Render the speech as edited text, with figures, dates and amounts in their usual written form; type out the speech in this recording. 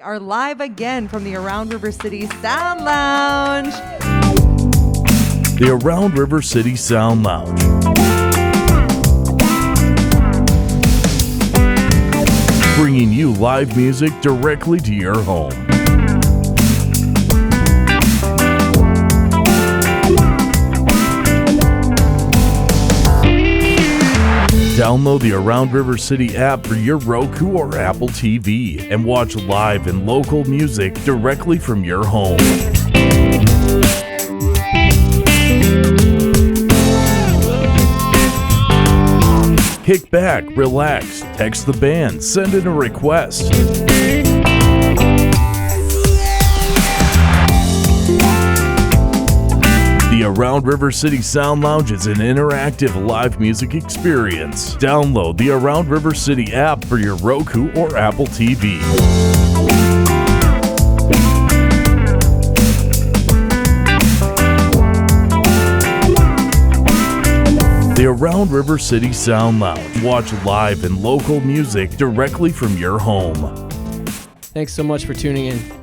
Are live again from the Around River City Sound Lounge. The Around River City Sound Lounge. Bringing you live music directly to your home. Download the Around River City app for your Roku or Apple TV and watch live and local music directly from your home. Kick back, relax, text the band, send in a request. The Around River City Sound Lounge is an interactive live music experience. Download the Around River City app for your Roku or Apple TV. The Around River City Sound Lounge. Watch live and local music directly from your home. Thanks so much for tuning in.